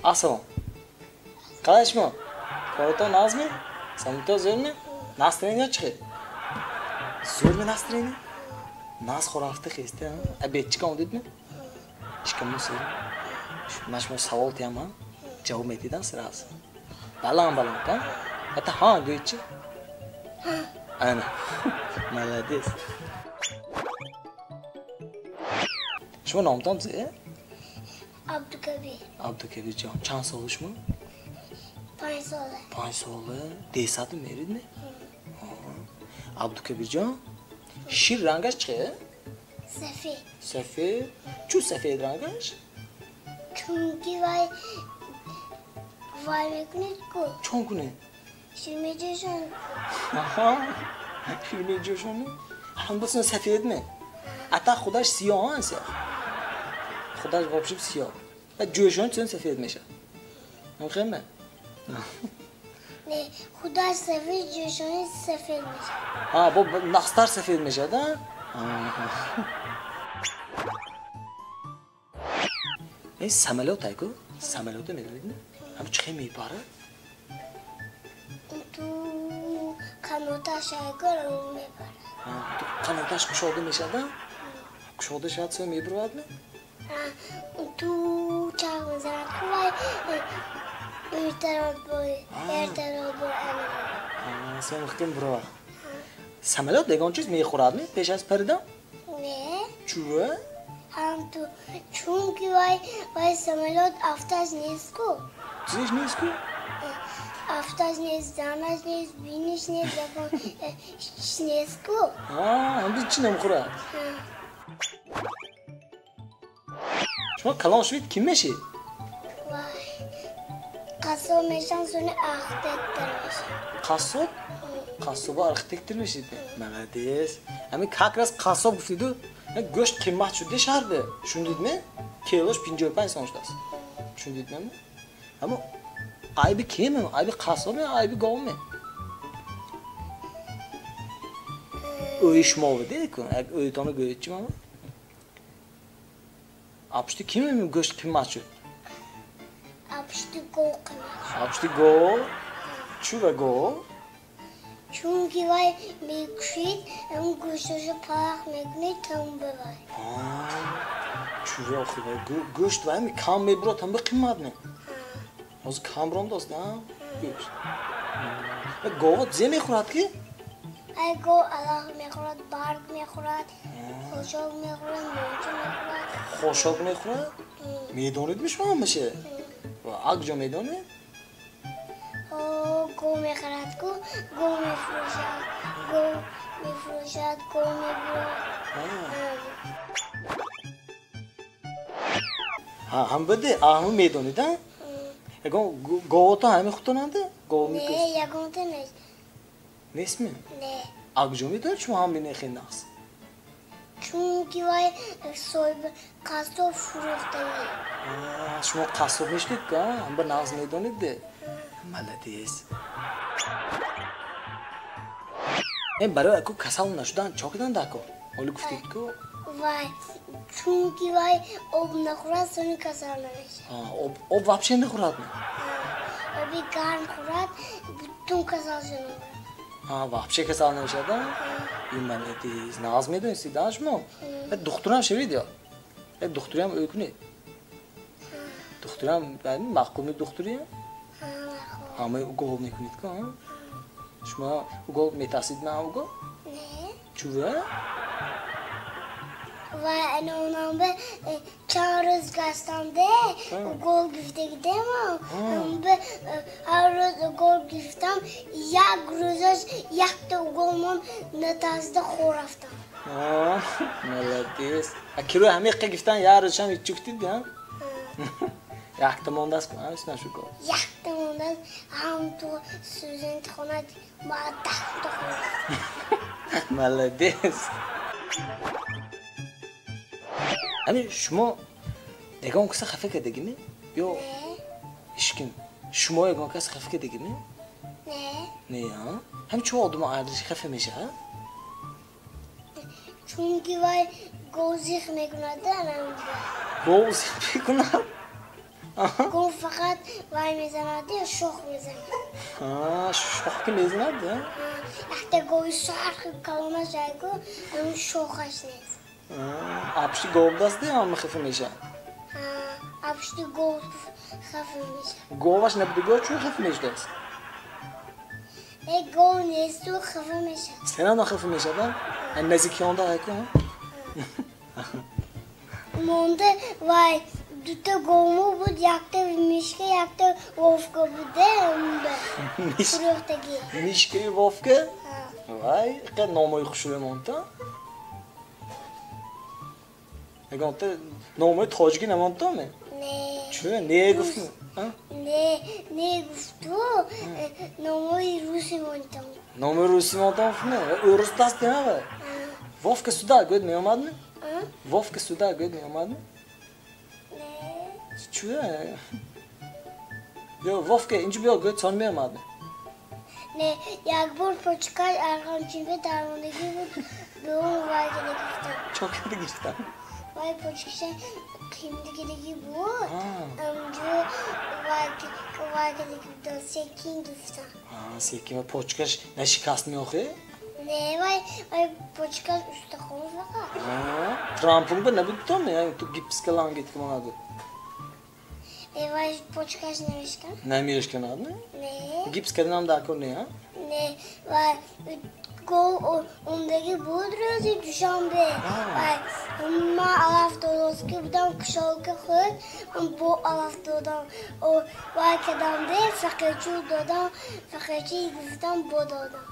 Asalom. Qalashmi? Ko'rto nazmi? Samito zo'rmi? Настроение chiqdi. Zo'rmi настроение? Naz xorafti xesta. Abetchika ondidmi? Ishkamni so'ra. Mana savol tiyama. Javob etidan sirasi. Balan, kan? Это ha go'ychi. Ana. Молодец. Shuma nom tomsiz? Abdukabir. Abdukabirjon, chand solishmi? 5 so'li. 5 so'li. Desatı meridmi? Abdukabirjon, shir rangash chiqdi? Safed. Safed. Chu safed rangash? Chunki vay mekunit ko. Chonkuni. Shirme joshon. Aha. Shirme joshoni. Ham bo'lsin safedmi? Ata xudosh siyoh ansa. Xudosh вообще siyoh. Va joshon sen safed mesha. Muhimmi? Ne, xudosh safed joshon safed mesha. Ha, bu naqstar safed mesha-da. Samolyot ayku. Samolyotda me'lidmi? Ham chiqmay pari. Tu qanotash aygor me pari. Ha, tu qanotash qushog'i meshada? Qushog'da shatsa me birodmi? Ha, tu chaqmazar quvay ertaroq ana. Ha, sen hukm biro. Samolyot deganchiz me xuradmi? Peshas paridan? Ne? Chuva? Ham tu chunki vay samolyot avtaz nesko. Здесь низко? Avtaz nes, damaz nes, binish nes, zakon nesko. Ha, biz chinam xurad. Shuma kalon shvit kimmeshi? Vay. Qassob meshan suni arxitektormish. Qassob? Qassob arxitektormish edi. Молодец. Ama как раз qassob guftidu. Go'sht qimmat shu deshardi. Shundidmi? Kilosh 55 so'm shtasi. Shundidmi? Ama aybi kimmi? Aybi qassobmi? Aybi govmi? Uyushmovdi-ku. Uytoni go'yitchimi? Apshti kimmi go'sht qimmat shu? Apshti gol qilmas. Apshti gol. Chuva gol. Chunki vay mekshit, go'shtga paraq mekni tambay. Chuva oxiva go'sht va kam mebro tam qimmatmi? Hozir kamrom do'st, ha? Go'sht. Gol zeme xuradki? Ay gol alag mexurad, barg mexurad, xo'shog mexurad, mo'jin mexurad. Xo'shog mexurad? Meydonidmi shu hammashi? Va agjo meydoni? Gol mexuradku, gol mefroshad, gol mebro. Ha, ham bide, ahmi meydonida? Egon govota hami xutonanda? Ne, yagonta ne. Nesmi? Ne. Agjo meydon şu ham bine xinnas. Chunki vay soyb qassob furuxtagi. Shuma qassob mishlik-ku, ham bir naz meydonida. Молодец. Baribir aku kasallanishdan chokidan daku. O'li guftidku. Vay. Chunki vay obna xurat soni kasallanish. Ha, ob вообще ne xuradmi? Obi garm xurat butun kasallanishni. Ha, вообще kasallanishda? Молодец. Naz meydon sidashmi? Doktoram shevidi yo. Doktoram o'kuni. Doktoram ben maqbul doktori. Ama ugol mekunitku, ha? Shuma ugol metasidmi ugol? Ne? Chuva? Vay ana onambe çağ roz gastamde ugol giftagidemo. Ambe har roz ugol giftam yak rozosh yakta ugolmon natazda xoraftam. Ha, молодец. Akiro hamiqqa giftan yarisham ichukdid, ha? Yakta mondasku, ha, shuna shu gol. Yakta mondas ham tu suzent xonat madak tu. Молодец. Hani shuma degan kisa xafa kedegimi? Yo. Hech kim. Shuma degan kisa xafa kedegimi? Ne? Ne ya? Hem çoğu oduma ayrıca xafa meşe, ha? Chunki vay gozix mekunada anamda. Gozix mekunada? گفت فقط وای میزند یا شخ میزند. Shoh ki mezinadi. وقتی گوی سرخ کلمه جای گو اون شخش نیست. Apshi govdasda ham xafa misha. ابشتی گو خفه میشه. Govash nabdi go chu xafa mishdas. گو نیست و خفه میشه. Sen ham xafa misha da? Nazikyonda ayku. مونده وای دوتا گومو بود یکتا میشکه یکتا وفکا بوده فروختگی. Mishki Vofka. Vay, qad nomoy xushulamonta. Egonta nomoy tojgi namontami? نه Chu, ne gufmi? نه گفتو نمای روسی مونتم. Nomoy rusi montami? Urus dast nima? Vofka suda g'od me omadmi? Vofka suda g'od me omadmi? نه Chu. Yo, Vofka inji biyo g'od son me omadmi? نه یک بار پچکای ارغنچین به درماندگی بود به اون وای گرفتم. Çok kötü girdim. وای پچکش قیمدگی بود اونجا وای گرفتم سکین گرفتم. Sekime poçkaş ne şikastmıyor ki? نه وای پچکای استخوان فقط. Trump'un da ne bitti mi ya? Tu gips kalan git kim adı? وای پچکاش نمیشکم. Ne mirişken adı? نه Gips kadınam da akor ne ya? نه وای گو اوندگی بود روزی دوشنبه وای ما الاف درست بودم کشالک خود با الاف دادم وای کدامده فقیچو دادم فقیچی گفتم با دادم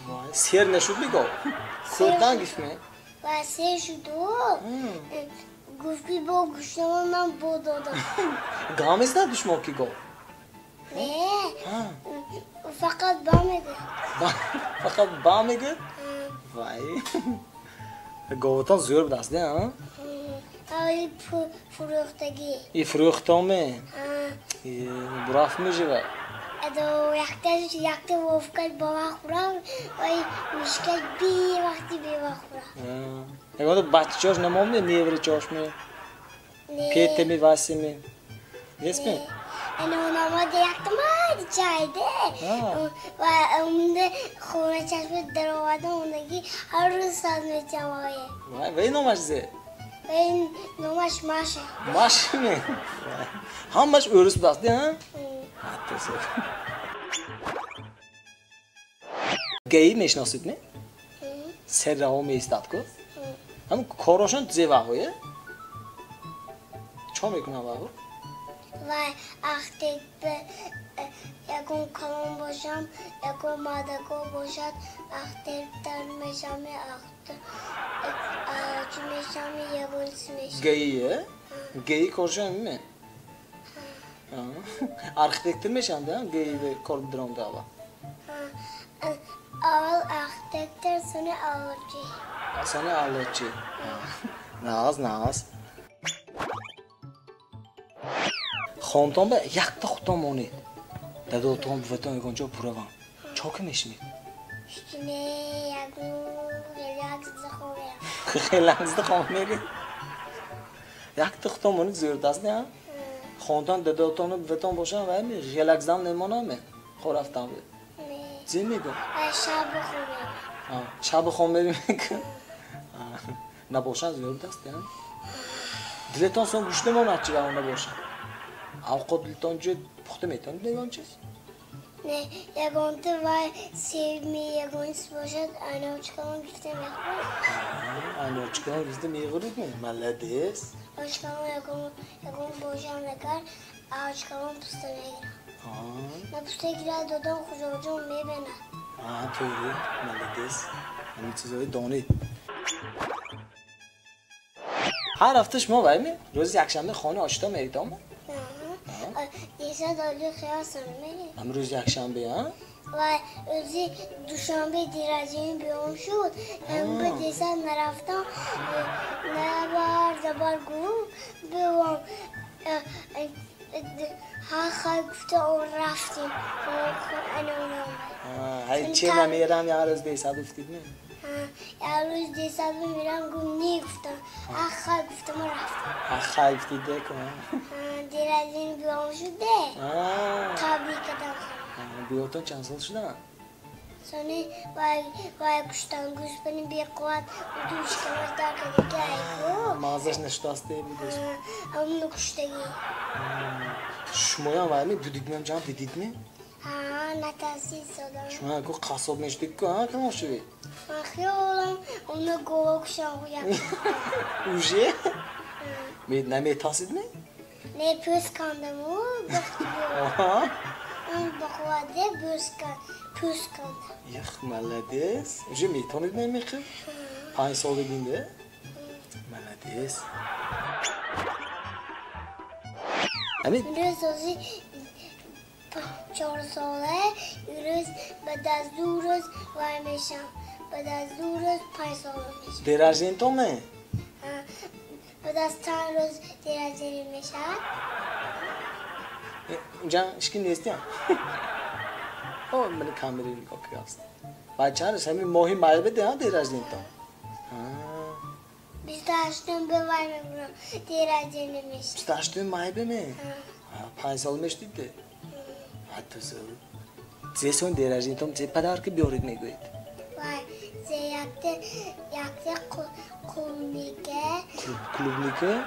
Vay, ser ne şu bir go? Kurdan gitme. وای سه شدو گفتی با گوشتم من با دادم Gamizde düşman ki go. نه فقط بامده Fakat bağ mı gör? Vay. Govatan zor bir ders değil ha? آی فروختگی İyi fruhtan mı? Buraf mı jiva? ادو یکتا وفکت با خورم وای مشکل بی وقتی بی خورم Egon da bahçeş ne mom ne niye böyle çoş mu? Pete mi vasi mi? Yes mi? انا نماد یکتا مادی چایده و اونده خونه چشم در آوردم اوندگی هر روز ساز میتیم آقایه Vay, vay nomaj ze. و این نماش ماشه Maş mı? Ham maş örüs bas değil ha? Hatta se. Gay meşnasit mi? Serra o meistat ko. Ham koroshan zeva hoye. Ço mekuna ba? و اختی به یکون کلام باشم یکون مادکو باشد اختی در میشم اختی آچی میشم یکون میشم Gay'i. Gay'i koroshan mi? Arxitektur meşan da gay'i ve korbidron da ba. اول اختکتر سونه آورجی Sana ağlatçı. Naz. Xonton ba yakta xuton moni. Dada otom buvatan egonca puravan. Çok emeşmi. üstüne yakın relax zıkıyor. Xelangizda xonmeri. Yakta xuton moni zördas ne ha? Xonton dada otomni buvatan boşan va mi relaxdan nemonami. Xoraftan bu. Ne? Zemigo. Aşağı bakıyor. Şabı xonmeri mi? Na boşan zördas ne? Dileton son güçlü mon açı va ona boşan. Avqot diltoncu puxta metan deganchiz. Ne? Yakında var sevmeyi yakınız boşad ana çıkan gifte mi? Ano çıkan bizde meğurik mi? Malades. Çıkan yakın boşan rekar çıkan pusta verir. Ne pusta girer dodan kuzocum me bena. To'g'ri, malades. Hamma chizoy donit. Har hafta shuma vaymi? Ro'zi yakshanba xona ochda meydonmi? Yesa dali xiyasın meni. Amro'zi yakshanba ha? Vay özü Duşanbe diracemi بیام شد به دیسان نرفتم نبار زبار گو بیام ها خواهی گفته اون رفتیم انا اونم Hay چه میرم یه روز دیساد افتید نه؟ یه روز دیساد میرم گو نی گفتم ها خواهی گفته ما رفتیم خواهی افتید کنم derazeni bilan şude. Tebrik ederim. Bu yortan cansal şuna. Sonra vay kuştan kuş benim bir kuat uduş kadar da geliyor. Mağazaş ne şu hasta değil mi? Ama kuştaki. Şumoyan var mı? Düdükmem can dedid mi? Natasi sodan. Şuna ko kasab meşdik ko ha kanal şu. Bakıyorum onu gol kuşan yaptı. Uje? Ne metasid mi? Ne püs kandı mı? Aha. Bakvadı püs kandı. Yah malades. Uje metanid mi mi kız? 5 sal dediğinde. Malades. Hani Biliyorsunuz çor sole yürüz badaz duruz varmışam. Badaz duruz paysolmuş. derajento mu? Badaz tanruz derazelimişam. Can işkin ne istiyor? O beni kamerayı bakıyorsun. Bacağını sen bir mohim maybe de ha derajento. Biz de açtığım bir var mı bunu derazelimiş. İşte açtığın maybe mi? Pains olmuş dedi. Hatta so. Size son derajento mu? Size kadar ki bir oraya ne koydu? Vay yaktı kulmike. Klubnike?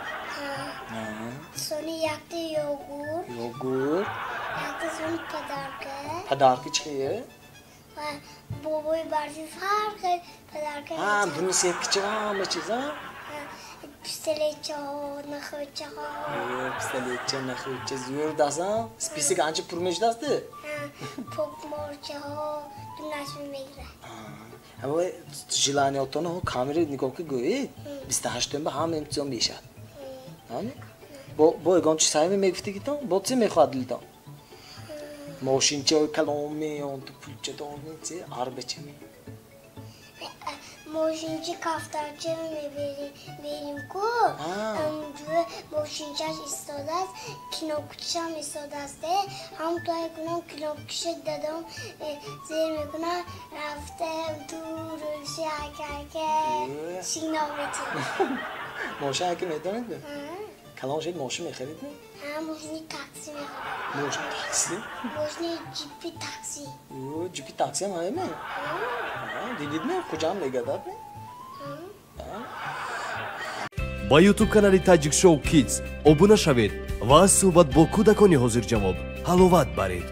Sonra yaktı yogur. Yogur. Yaktı sonra padarka. Padarkı çıkıyor. Vay boboy barfi farkı padarka. Bunu sevkici var mı çiz ha? Pisteleço, nahoço. Pisteleço, nahoço, zor dasa. Spisik anca purmejdaste. Pokmorço, dunaşmi megre. Ama jilani otona o kamera nikoki goyi. Biz de haştön be ham emtsiyon bişat. Hani? Bo egonçi sayme mevfti gitan, bo tse mekadildan. Moşinçe o kalome, on tu pulçe da onun tse arbeçe mi? Moşinçi kaftarçı mı verim ku? Amcı moşinçaş istodas, kinokçam istodas de. Ham toy kunam kinokçı dadam zerme kuna rafte dur şakake şinoveti. Moşa hakim eden mi? Kalan şey moşu mekharit mi? Moşini taksi mi? Moşu taksi. Moşini cipi taksi. Cipi taksi mi mi? Dedid mi? Kocam ne kadar mı? با یوتیوب کانالی تاجیک شو کیدز обуна шавед ва суҳбат бо кӯдакони ҳозирҷавоб ҳаловат баред.